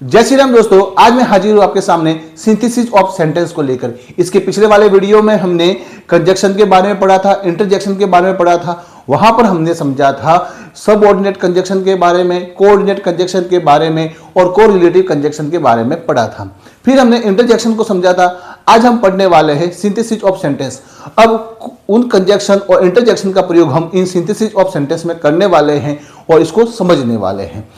जय श्री राम दोस्तों, आज मैं हाजिर हूं आपके सामने सिंथेसिस ऑफ सेंटेंस को लेकर। इसके पिछले वाले वीडियो में हमने कंजक्शन के बारे में पढ़ा था, इंटरजेक्शन के बारे में पढ़ा था। वहां पर हमने समझा था सबऑर्डिनेट कंजक्शन के बारे में, कोऑर्डिनेट कंजक्शन के बारे में और कोरिलेटिव कंजक्शन के बारे में पढ़ा था। फिर हमने इंटरजेक्शन को समझा था। आज हम पढ़ने वाले हैं सिंथेसिस ऑफ सेंटेंस। अब उन कंजक्शन और इंटरजेक्शन का प्रयोग हम इन सिंथेसिस ऑफ सेंटेंस में करने वाले हैं और इसको समझने वाले हैं।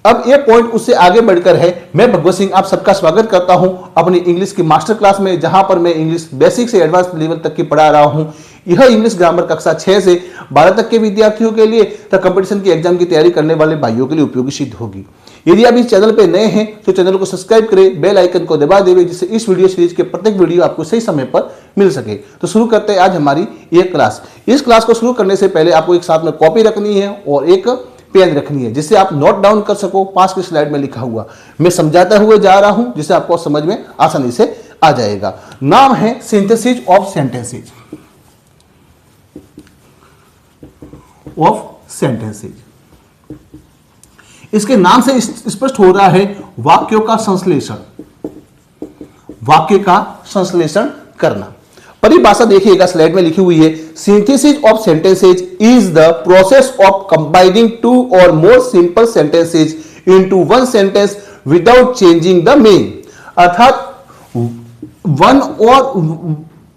अब ये पॉइंट उससे आगे बढ़कर है। मैं भगवत सिंह आप सबका स्वागत करता हूं अपनी इंग्लिश की मास्टर क्लास में, जहां पर मैं इंग्लिश बेसिक से एडवांस लेवल तक की पढ़ा रहा हूं। यह इंग्लिश ग्रामर कक्षा 6 से 12 तक के विद्यार्थियों के लिए तथा कंपटीशन की एग्जाम की तैयारी करने वाले भाइयों के लिए उपयोगी सिद्ध होगी। यदि आप इस चैनल पे नए हैं तो चैनल को सब्सक्राइब करें, बेल आइकन को दबा देवे, जिससे इस वीडियो सीरीज के प्रत्येक वीडियो आपको सही समय पर मिल सके। तो शुरू करते हैं आज हमारी ये क्लास। इस क्लास को शुरू करने से पहले आपको एक साथ में कॉपी रखनी है और एक पेन रखनी है, जिससे आप नोट डाउन कर सको। पास की स्लाइड में लिखा हुआ मैं समझाते हुए जा रहा हूं, जिससे आपको समझ में आसानी से आ जाएगा। नाम है सिंथेसिस ऑफ सेंटेंसेस। इसके नाम से स्पष्ट हो रहा है वाक्यों का संश्लेषण, वाक्य का संश्लेषण करना। परिभाषा देखिएगा, स्लाइड में लिखी हुई है। Synthesis of sentences is the process of combining two or more simple sentences into one sentence without changing the meaning. अर्थात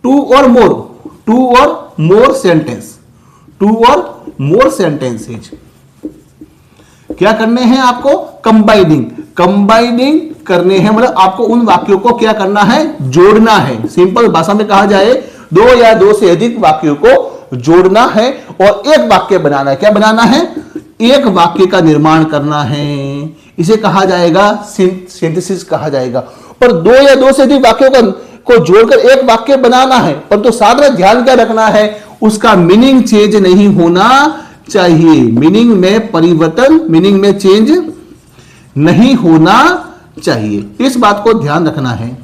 टू और मोर सेंटेंसेज क्या करने हैं आपको? कंबाइनिंग करने हैं, मतलब आपको उन वाक्यों को क्या करना है? जोड़ना है। सिंपल भाषा में कहा जाए, दो या दो से अधिक वाक्यों को जोड़ना है और एक वाक्य बनाना है। क्या बनाना है? एक वाक्य का निर्माण करना है। इसे कहा जाएगा सिंथेसिस कहा जाएगा। पर दो या दो से अधिक वाक्यों को जोड़कर एक वाक्य बनाना है, परंतु साथ में ध्यान क्या रखना है? उसका मीनिंग चेंज नहीं होना चाहिए। मीनिंग में परिवर्तन, मीनिंग में चेंज नहीं होना चाहिए। इस बात को ध्यान रखना है।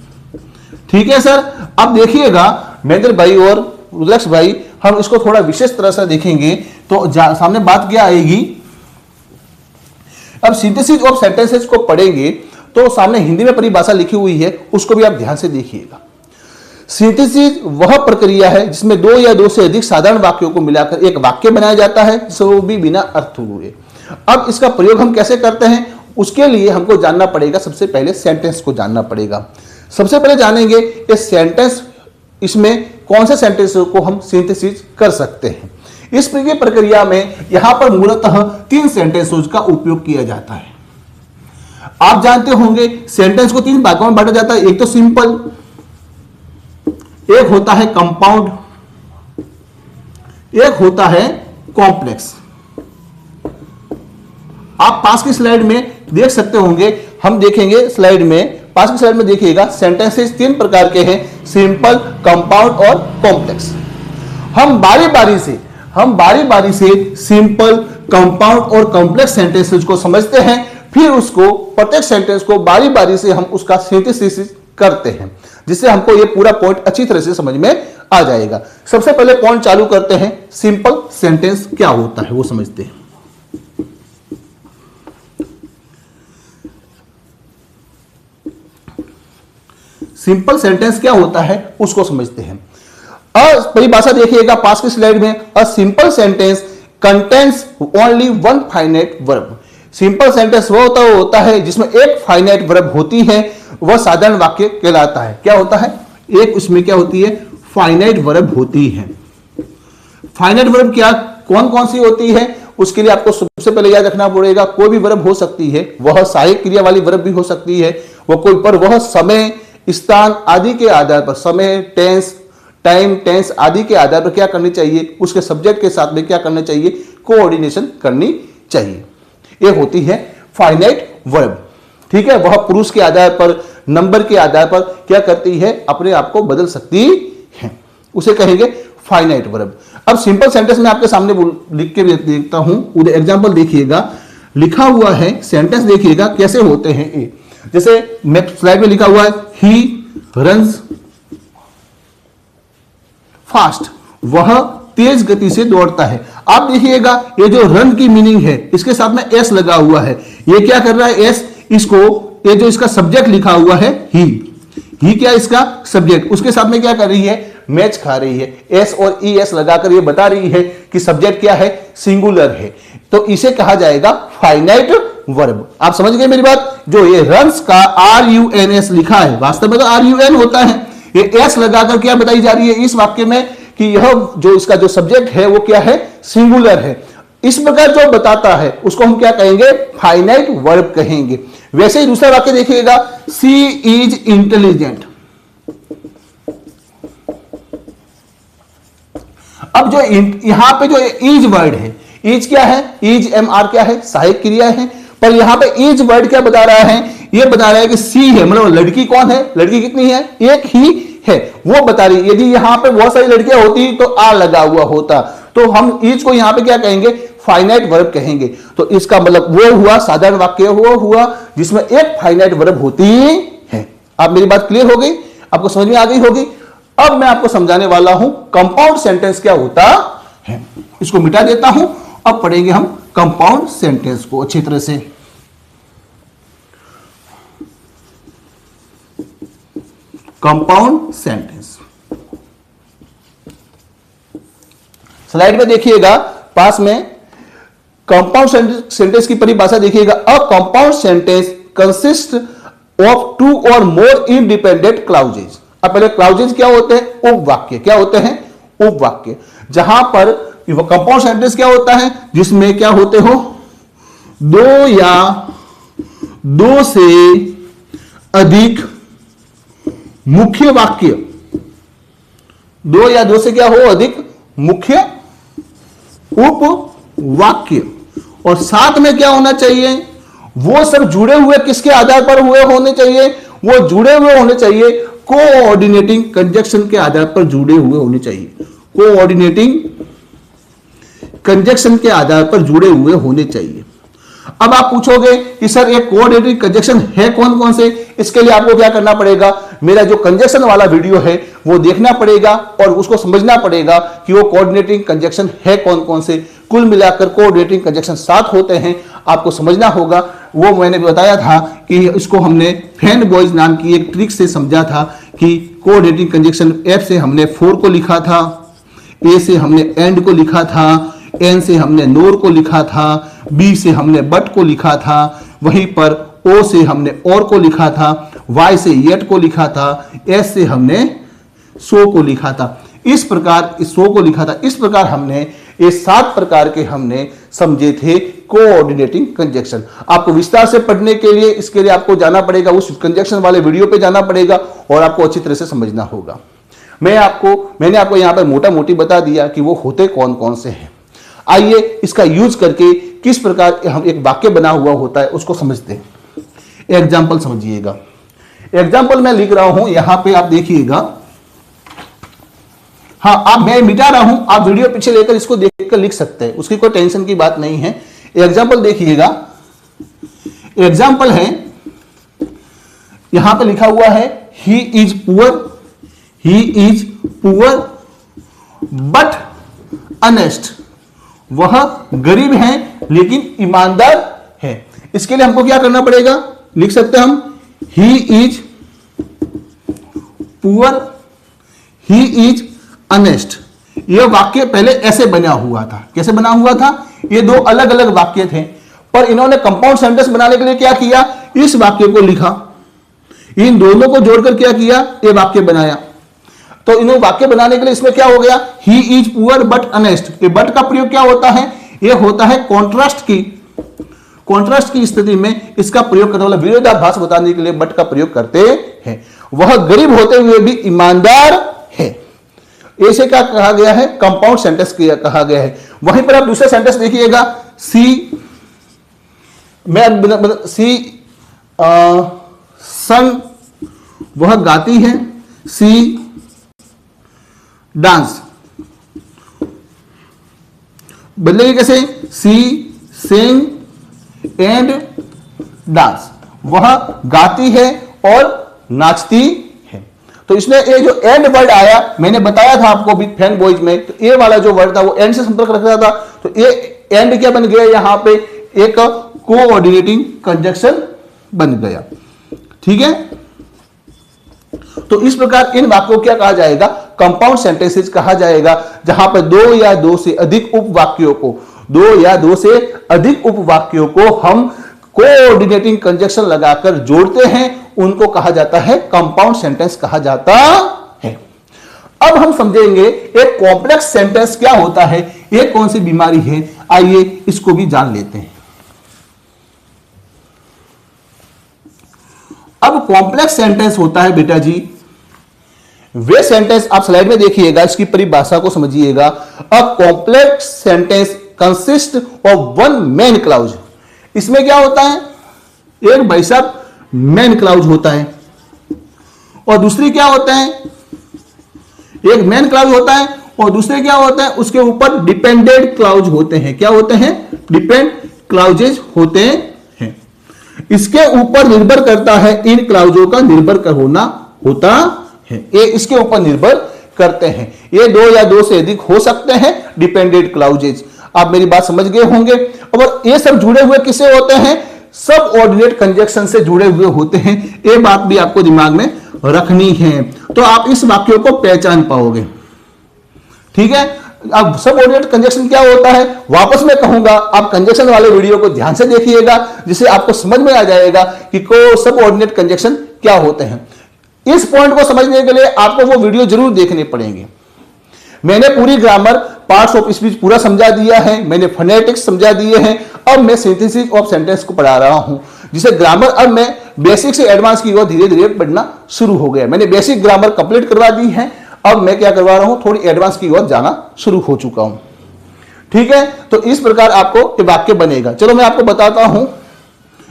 ठीक है सर। अब देखिएगा महेंद्र भाई और रुद्राक्ष भाई, हम इसको थोड़ा विशेष तरह से देखेंगे तो सामने बात क्या आएगी। अब सिंथेसिस ऑफ सेंटेंसेस को पढ़ेंगे तो सामने हिंदी में परिभाषा लिखी हुई है, उसको भी आप ध्यान से देखिएगा। सिंथेसिस वह प्रक्रिया है जिसमें दो या दो से अधिक साधारण वाक्यों को मिलाकर एक वाक्य बनाया जाता है, वो भी बिना अर्थ हुए। अब इसका प्रयोग हम कैसे करते हैं, उसके लिए हमको जानना पड़ेगा। सबसे पहले सेंटेंस को जानना पड़ेगा। सबसे पहले जानेंगे ये सेंटेंस, इसमें कौन से सेंटेंस को हम सिंथेसिस कर सकते हैं। इस प्रक्रिया में यहां पर मूलतः 3 सेंटेंसों का उपयोग किया जाता है। आप जानते होंगे सेंटेंस को 3 भागों में बांटा जाता है। एक तो सिंपल, एक होता है कंपाउंड, एक होता है कॉम्प्लेक्स। आप पास की स्लाइड में देख सकते होंगे, हम देखेंगे स्लाइड में, पास की स्लाइड में देखिएगा। सेंटेंसेस 3 प्रकार के हैं, सिंपल, कंपाउंड और कॉम्प्लेक्स। हम बारी बारी से सिंपल, कंपाउंड और कॉम्प्लेक्स सेंटेंसेस को समझते हैं, फिर उसको प्रत्येक सेंटेंस को बारी बारी से हम उसका सिंथेसिस करते हैं, जिससे हमको ये पूरा पॉइंट अच्छी तरह से समझ में आ जाएगा। सबसे पहले पॉइंट चालू करते हैं, सिंपल सेंटेंस क्या होता है वो समझते हैं। सिंपल सेंटेंस क्या होता है उसको समझते हैं। परिभाषा देखिएगा पास की स्लाइड में। A simple sentence contains only one finite verb. Simple sentence वो होता है जिसमें एक फाइनाइट वर्ब होती है, वह साधारण वाक्य कहलाता है। क्या होता है? एक उसमें क्या होती है? फाइनाइट वर्ब होती है। फाइनाइट वर्ब क्या कौन कौन सी होती है, उसके लिए आपको सबसे पहले याद रखना पड़ेगा। कोई भी वर्ब हो सकती है, वह सहायक क्रिया वाली वर्ब भी हो सकती है। वह समय, स्थान आदि के आधार पर, समय, टेंस, टाइम, टेंस आदि के आधार पर क्या करनी चाहिए? उसके सब्जेक्ट के साथ में क्या करना चाहिए? कोऑर्डिनेशन करनी चाहिए। ये होती है फाइनाइट वर्ब। ठीक है। वह पुरुष के आधार पर, नंबर के आधार पर क्या करती है? अपने आप को बदल सकती है, उसे कहेंगे फाइनाइट वर्ब। अब सिंपल सेंटेंस में आपके सामने लिख के देखता हूं, एग्जांपल देखिएगा। लिखा हुआ है सेंटेंस, देखिएगा कैसे होते हैं ये। जैसे स्लाइड में लिखा हुआ है, ही रन्स फास्ट, वह तेज गति से दौड़ता है। आप देखिएगा ये जो रन की मीनिंग है, इसके साथ में एस लगा हुआ है। ये क्या कर रहा है? एस इसको ये जो इसका सब्जेक्ट लिखा हुआ है ही क्या इसका सब्जेक्ट, उसके साथ में क्या कर रही है, मैच खा रही है। एस और ई एस लगाकर ये बता रही है कि सब्जेक्ट क्या है, सिंगुलर है, तो इसे कहा जाएगा फाइनाइट वर्ब। आप समझ गए मेरी बात। जो ये रन्स का RUNS लिखा है, वास्तव में तो RUN होता है, ये एस लगाकर क्या बताई जा रही है इस वाक्य में कि यह जो इसका जो सब्जेक्ट है वो क्या है, सिंगुलर है। इस प्रकार जो बताता है उसको हम क्या कहेंगे, फाइनाइट वर्ब कहेंगे। वैसे ही दूसरा वाक्य देखिएगा, सी इज इंटेलिजेंट। अब जो यहां पे जो इज वर्ड है, इज क्या है, इज MR क्या है, सहायक क्रिया है, पर यहां पे इज वर्ड क्या बता रहा है, ये बता रहा है कि सी है, मतलब लड़की कौन है, लड़की कितनी है, एक ही है, वो बता रही। यदि यहां पे बहुत सारी लड़कियां होती तो आर लगा हुआ होता, तो हम इज को यहां पे क्या कहेंगे, फाइनाइट वर्ब कहेंगे। तो इसका मतलब वो हुआ साधारण वाक्य, वो हुआ जिसमें एक फाइनाइट वर्ब होती है। आप मेरी बात क्लियर हो गई, आपको समझ में आ गई होगी। अब मैं आपको समझाने वाला हूं कंपाउंड सेंटेंस क्या होता है। इसको मिटा देता हूं, अब पढ़ेंगे हम कंपाउंड सेंटेंस को अच्छी तरह से। कंपाउंड सेंटेंस स्लाइड में देखिएगा, पास में कंपाउंड सेंटेंस की परिभाषा देखिएगा। A compound sentence consist of 2 और मोर इंडिपेंडेंट क्लाउजेज। अब पहले क्लाउजेज क्या होते हैं, उपवाक्य। क्या होते हैं, उपवाक्य। जहां पर कंपाउंड सेंटेंस क्या होता है, जिसमें क्या होते हो, 2 या 2 से अधिक मुख्य वाक्य, 2 या 2 से क्या हो, अधिक मुख्य उपवाक्य, और साथ में क्या होना चाहिए, वो सब जुड़े हुए किसके आधार पर हुए होने चाहिए, वो जुड़े हुए होने चाहिए कोऑर्डिनेटिंग कंजक्शन के आधार पर जुड़े हुए होने चाहिए। कोऑर्डिनेटिंग कंजक्शन के आधार पर जुड़े हुए होने चाहिए। अब आप पूछोगे कि सर एक कोऑर्डिनेटिंग कंजक्शन है कौन कौन से, इसके लिए आपको क्या करना पड़ेगा, मेरा जो कंजक्शन वाला वीडियो है वो देखना पड़ेगा और उसको समझना पड़ेगा कि वो कोऑर्डिनेटिंग कंजक्शन है कौन कौन से। कुल मिलाकर कोऑर्डिनेटिंग कंजक्शन 7 होते हैं, आपको समझना होगा। वो मैंने बताया था कि इसको हमने फैन बॉयज नाम की एक ट्रिक से समझा था कि कोऑर्डिनेटिंग कंजक्शन F से हमने फॉर को लिखा था, A से हमने एंड को लिखा था, N से हमने नोर को लिखा था, B से हमने बट को लिखा था, वहीं पर O से हमने और को लिखा था, Y से येट को लिखा था, S से हमने सो को लिखा था। इस प्रकार इस सो को लिखा था। इस प्रकार हमने ये 7 प्रकार के हमने समझे थे कोऑर्डिनेटिंग कंजक्शन। आपको विस्तार से पढ़ने के लिए इसके लिए आपको जाना पड़ेगा, उस कंजक्शन वाले वीडियो पे जाना पड़ेगा और आपको अच्छी तरह से समझना होगा। मैंने आपको यहाँ पर मोटा मोटी बता दिया कि वो होते कौन कौन से हैं। आइए इसका यूज करके किस प्रकार हम एक वाक्य बना हुआ होता है उसको समझते हैं। एग्जाम्पल समझिएगा। एग्जाम्पल मैं लिख रहा हूं, यहां पे आप देखिएगा। हाँ, आप मैं मिटा रहा हूं, आप वीडियो पीछे लेकर इसको देखकर लिख सकते हैं, उसकी कोई टेंशन की बात नहीं है। एग्जाम्पल देखिएगा। एग्जाम्पल है, यहां पे लिखा हुआ है he is poor but honest. वह गरीब है लेकिन ईमानदार है। इसके लिए हमको क्या करना पड़ेगा, लिख सकते हैं हम he is poor, he is honest. यह वाक्य पहले ऐसे बना हुआ था। कैसे बना हुआ था, ये 2 अलग अलग वाक्य थे, पर इन्होंने कंपाउंड सेंटेंस बनाने के लिए क्या किया, इस वाक्य को लिखा, इन दोनों को जोड़कर क्या किया, ये वाक्य बनाया। तो इन्होंने वाक्य बनाने के लिए इसमें क्या हो गया, he is poor but honest. ये बट का प्रयोग क्या होता है, ये होता है कॉन्ट्रास्ट की स्थिति में इसका प्रयोग करने वाला, विरोधाभास बताने के लिए बट का प्रयोग करते हैं। वह गरीब होते हुए भी ईमानदार है। ऐसे क्या कहा गया है, कंपाउंड सेंटेंस कहा गया है। वहीं पर आप दूसरा सेंटेंस देखिएगा, सन वह गाती है, सी डांस। बदलेगी कैसे, सी सेंग एंड डांस। वह गाती है और नाचती है। तो इसमें ये जो एंड वर्ड आया, मैंने बताया था आपको भी फैन बॉयज में, तो ये वाला जो वर्ड था वो एंड से संपर्क रख रहा था। तो ये एंड क्या बन गया, यहां पे एक कोऑर्डिनेटिंग कंजक्शन बन गया। ठीक है, तो इस प्रकार इन वाक्यों को क्या कहा जाएगा, कंपाउंड सेंटेंसेस कहा जाएगा, जहां पर दो या दो से अधिक उपवाक्यों को हम कोऑर्डिनेटिंग कंजक्शन लगाकर जोड़ते हैं, उनको कहा जाता है कंपाउंड सेंटेंस कहा जाता है। अब हम समझेंगे एक कॉम्प्लेक्स सेंटेंस क्या होता है, ये कौन सी बीमारी है, आइए इसको भी जान लेते हैं। अब कॉम्प्लेक्स सेंटेंस होता है बेटा जी वे सेंटेंस, आप स्लाइड में देखिएगा, इसकी परिभाषा को समझिएगा। A complex sentence consist of one main clause. इसमें क्या होता है, एक भाई साहब मेन क्लाउज होता है और दूसरी क्या होता है, एक मेन क्लाउज होता है और दूसरे क्या होता है, उसके ऊपर डिपेंडेंट क्लाउज होते हैं। क्या होते हैं, डिपेंड क्लाउजेज होते हैं। इसके ऊपर निर्भर करता है, इन क्लाउजों का निर्भर होना होता है, ये इसके ऊपर निर्भर करते हैं। ये दो या दो से अधिक हो सकते हैं डिपेंडेंट क्लाउजेज। आप मेरी बात समझ गए होंगे। और ये सब जुड़े हुए किससे होते हैं, सब ऑर्डिनेट कंजक्शन से जुड़े हुए होते हैं। ये बात भी आपको दिमाग में रखनी है, तो आप इस वाक्यों को पहचान पाओगे। ठीक है, अब सब ऑर्डिनेट कंजक्शन क्या होता है वापस मैं कहूंगा, आप कंजक्शन वाले वीडियो को ध्यान से देखिएगा, जिससे आपको समझ में आ जाएगा कि सब ऑर्डिनेट कंजक्शन क्या होते हैं। इस पॉइंट को समझने के लिए आपको वो वीडियो जरूर देखने पड़ेंगे। मैंने पूरी ग्रामर, पार्ट्स ऑफ स्पीच पूरा समझा दिया है, मैंने फोनेटिक्स समझा दिए हैं, अब मैं सिंथेसिस ऑफ सेंटेंस को पढ़ा रहा हूं, जिसे ग्रामर अब मैं बेसिक से एडवांस की ओर धीरे धीरे पढ़ना शुरू हो गया। मैंने बेसिक ग्रामर कंप्लीट करवा दी है, अब मैं क्या करवा रहा हूं, थोड़ी एडवांस की ओर जाना शुरू हो चुका हूं। ठीक है, तो इस प्रकार आपको ये वाक्य बनेगा। चलो मैं आपको बताता हूं,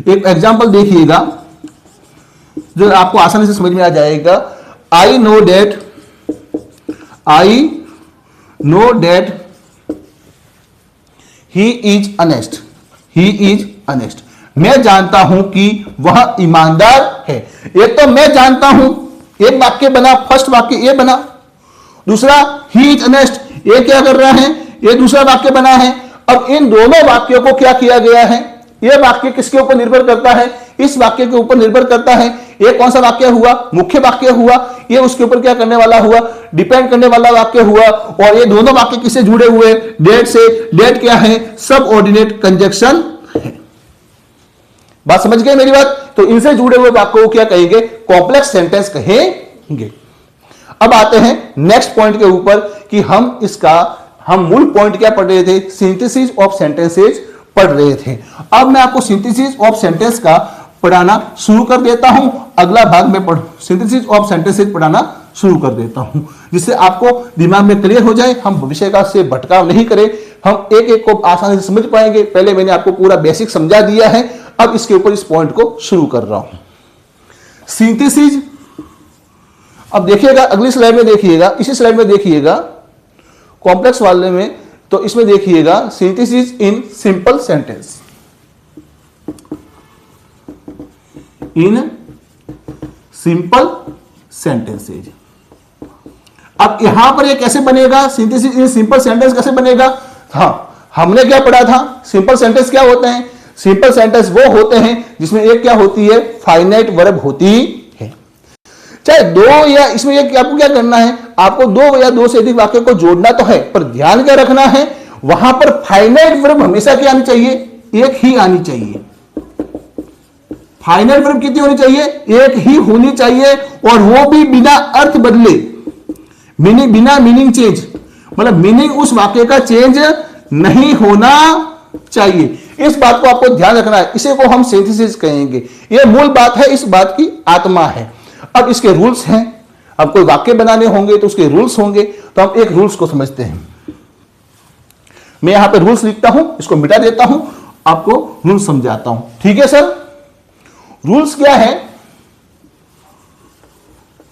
एक एग्जाम्पल देखिएगा जो आपको आसानी से समझ में आ जाएगा। I know that he is honest. मैं जानता हूं कि वह ईमानदार है। एक तो मैं जानता हूं, एक वाक्य बना, फर्स्ट वाक्य ये बना। दूसरा ही इज अनेस्ट, ये क्या कर रहा है, ये दूसरा वाक्य बना है। अब इन दोनों वाक्यों को क्या किया गया है, ये वाक्य किसके ऊपर निर्भर करता है, इस वाक्य के ऊपर निर्भर करता है। ये कौन सा वाक्य हुआ, मुख्य वाक्य हुआ, ये उसके ऊपर क्या करने वाला हुआ, डिपेंड करने वाला वाक्य हुआ। और ये दोनों वाक्य किससे जुड़े हुए, डेट से। डेट क्या है, सब ऑर्डिनेट कंजक्शन है। बात समझ गए मेरी बात, तो इनसे जुड़े हुए वाक्यों को क्या कहेंगे, कॉम्प्लेक्स सेंटेंस कहेंगे। अब आते हैं नेक्स्ट पॉइंट के ऊपर कि हम मूल पॉइंट क्या पढ़ रहे थे, सिंथेसिस ऑफ सेंटेंसेस पढ़ रहे थे। अब मैं आपको सिंथेसिस ऑफ सेंटेंस का पढ़ाना शुरू कर देता हूं। अगला भाग में सिंथेसिस ऑफ सेंटेंसेस पढ़ाना शुरू कर देता हूं, जिससे आपको दिमाग में क्लियर हो जाए, हम विषय का से भटकाव नहीं करें, हम एक एक को आसानी से समझ पाएंगे। पहले मैंने आपको पूरा बेसिक समझा दिया है, अब इसके ऊपर इस पॉइंट को शुरू कर रहा हूं। सिंथेसिस, अब देखिएगा अगली स्लाइड में, देखिएगा इसी स्लाइड में देखिएगा कॉम्प्लेक्स वाले में, तो इसमें देखिएगा synthesis in simple sentence. In simple sentences. अब यहां पर ये कैसे बनेगा, सिंथेसिस इन सिंपल सेंटेंस कैसे बनेगा। हाँ, हमने क्या पढ़ा था, सिंपल सेंटेंस क्या होते हैं, सिंपल सेंटेंस वो होते हैं जिसमें एक क्या होती है, फाइनाइट वर्ब होती है। चाहे दो या इसमें एक, आपको क्या करना है, आपको दो या दो से अधिक वाक्यों को जोड़ना तो है, पर ध्यान क्या रखना है, वहां पर फाइनाइट वर्ब हमेशा क्या आनी चाहिए, एक ही आनी चाहिए। फाइनाइट वर्ब कितनी होनी चाहिए, एक ही होनी चाहिए, और वो भी बिना अर्थ बदले, बिना मीनिंग चेंज, मतलब मीनिंग उस वाक्य का चेंज नहीं होना चाहिए। इस बात को आपको ध्यान रखना है, इसे को हम सिंथेसिस कहेंगे। यह मूल बात है, इस बात की आत्मा है। अब इसके रूल्स हैं, अब कोई वाक्य बनाने होंगे तो उसके रूल्स होंगे, तो हम एक रूल्स को समझते हैं। मैं यहां पे रूल्स लिखता हूं, इसको मिटा देता हूं, आपको रूल्स समझाता हूं। ठीक है सर, रूल्स क्या है,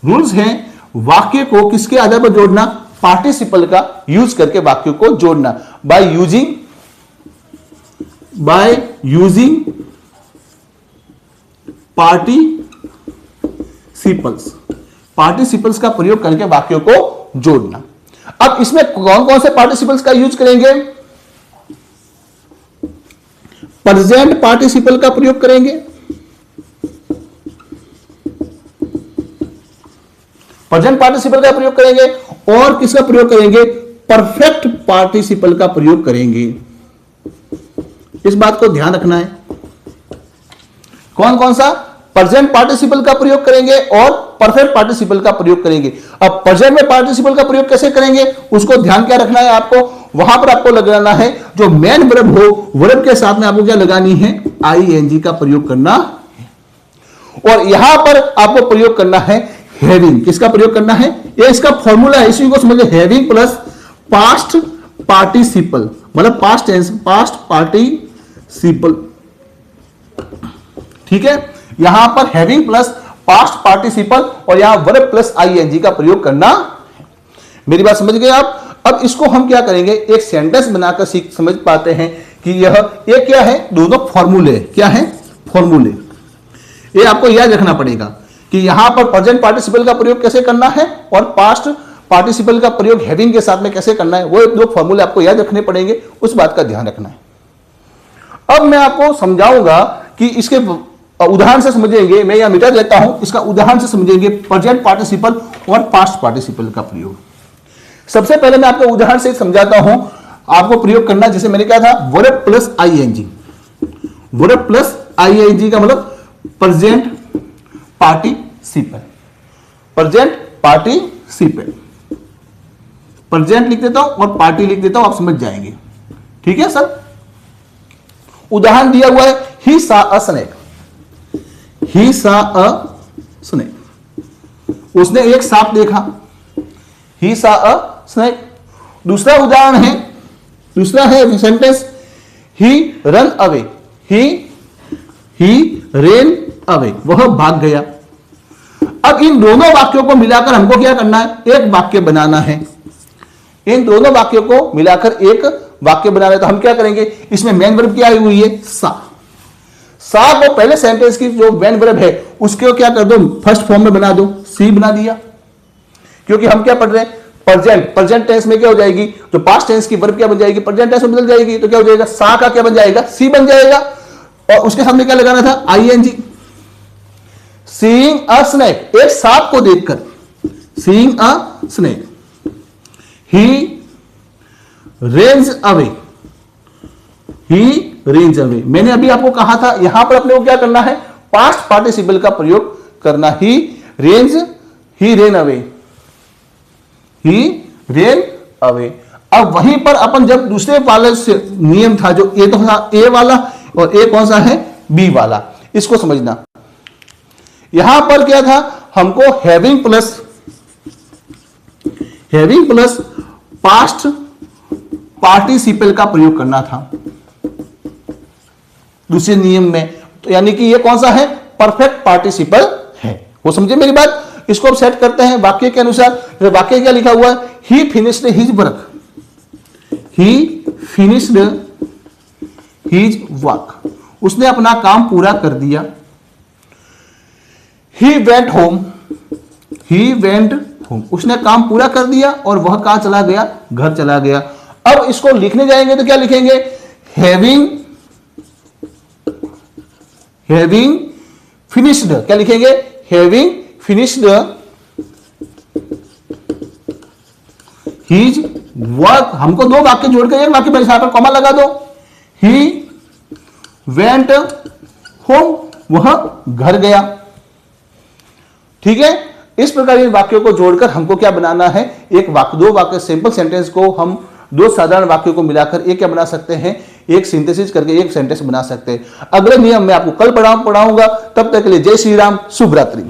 रूल्स हैं वाक्य को किसके आधार पर जोड़ना, पार्टिसिपल का यूज करके वाक्य को जोड़ना, बाय यूजिंग पार्टिसिपल्स का प्रयोग करके वाक्यों को जोड़ना। अब इसमें कौन कौन से पार्टिसिपल्स का यूज करेंगे, प्रेजेंट पार्टिसिपल का प्रयोग करेंगे, प्रेजेंट पार्टिसिपल का प्रयोग करेंगे और किसका प्रयोग करेंगे, परफेक्ट पार्टिसिपल का प्रयोग करेंगे। इस बात को ध्यान रखना है। कौन कौन सा, प्रेजेंट पार्टिसिपल का प्रयोग करेंगे और परफेक्ट पार्टिसिपल का प्रयोग करेंगे। अब प्रेजेंट में पार्टिसिपल का प्रयोग कैसे करेंगे उसको ध्यान क्या रखना है आपको, वहां पर आपको लगाना है जो मेन वर्ब हो, वर्ब के साथ में आपको क्या लगानी है, आईएनजी का प्रयोग करना है। और यहां पर आपको प्रयोग करना है हैविंग। किसका प्रयोग करना है, ये इसका फॉर्मूला है, इसी को समझिए। हैविंग प्लस पास्ट पार्टिसिपल, मतलब पास्ट टेंस, पास्ट पार्टिसिपल, ठीक है। यहां पर हैविंग प्लस पास्ट पार्टिसिपल और यहां वर्ब प्लस आईएनजी का प्रयोग करना। मेरी बात समझ गए आप। अब इसको हम क्या करेंगे, एक सेंटेंस बनाकर समझ पाते हैं कि यह क्या है, दोनों फॉर्मूले क्या है, फॉर्मूले। ये आपको याद रखना पड़ेगा कि यहां पर प्रेजेंट पार्टिसिपल का प्रयोग कैसे करना है और पास्ट पार्टिसिपल का प्रयोग हैविंग के साथ में कैसे करना है, वो दो फॉर्मूले आपको याद रखने पड़ेंगे, उस बात का ध्यान रखना है। अब मैं आपको समझाऊंगा कि इसके उदाहरण से समझेंगे। मैं यहां मिटा देता हूं, इसका उदाहरण से समझेंगे प्रेजेंट पार्टिसिपल और पास्ट पार्टिसिपल का प्रयोग। सबसे पहले मैं आपको उदाहरण से समझाता हूं, आपको प्रयोग करना, जैसे मैंने कहा था verb plus ING. Verb plus ING का मतलब present participle, present participle. Present लिख देता हूं और पार्टी लिख देता हूं, आप समझ जाएंगे, ठीक है सर। उदाहरण दिया हुआ है, ही सा अ स्नेक, ही सा अ स्नेक, उसने एक सांप देखा, ही सा अ स्नेक। दूसरा उदाहरण है, दूसरा है सेंटेंस, ही रन अवे, ही रेन अवे, वह भाग गया। अब इन दोनों वाक्यों को मिलाकर हमको क्या करना है, एक वाक्य बनाना है। इन दोनों वाक्यों को मिलाकर एक वाक्य बनाना है, तो हम क्या करेंगे, इसमें मेन वर्ब क्या आई हुई है, सा। सा को पहले सेंटेंस की जो मेन वर्ब है उसको क्या कर दो, फर्स्ट फॉर्म में बना दो, सी बना दिया। क्योंकि हम क्या पढ़ रहे हैं, प्रेजेंट टेंस में क्या हो जाएगी, जो पास्ट टेंस की वर्ब क्या बन जाएगी, प्रेजेंट टेंस में बदल जाएगी, तो क्या हो जाएगा, सा का क्या बन जाएगा, सी बन जाएगा। और उसके सामने क्या लगाना था, आईएनजी। सीइंग अ स्नेक, एक सांप को देखकर, seeing a snake, he range away, he range away. मैंने अभी आपको कहा था यहां पर अपने को क्या करना है, पास्ट पार्टिसिपल का प्रयोग करना, ही रेंज, ही रेन अवे, ही रेन अवे। अब वहीं पर अपन जब दूसरे वाले से नियम था, जो ए तो था ए वाला और ए कौन सा है, बी वाला, इसको समझना। यहां पर क्या था, हमको हैविंग प्लस पास्ट पार्टिसिपल का प्रयोग करना था दूसरे नियम में, तो यानी कि ये कौन सा है, परफेक्ट पार्टिसिपल है। वो समझे मेरी बात। इसको अब सेट करते हैं वाक्य के अनुसार। वाक्य क्या लिखा हुआ है, ही फिनिश्ड हिज वर्क, ही फिनिश्ड हिज वर्क, उसने अपना काम पूरा कर दिया। He went home, he went home, उसने काम पूरा कर दिया और वह कहां चला गया, घर चला गया। अब इसको लिखने जाएंगे तो क्या लिखेंगे, हैविंग फिनिश्ड, क्या लिखेंगे, हैविंग फिनिश्ड हिज वर्क। हमको दो वाक्य जोड़कर एक वाक्य बना, पर कॉमा लगा दो, ही वेंट होम, वह घर गया। ठीक है, इस प्रकार इन वाक्यों को जोड़कर हमको क्या बनाना है, एक वाक्य, दो वाक्य, सिंपल सेंटेंस को हम दो साधारण वाक्यों को मिलाकर एक क्या बना सकते हैं, एक सिंथेसिस करके एक सेंटेंस बना सकते हैं। अगले नियम में आपको कल पढ़ाऊंगा। तब तक के लिए जय श्री राम, शुभ रात्रि।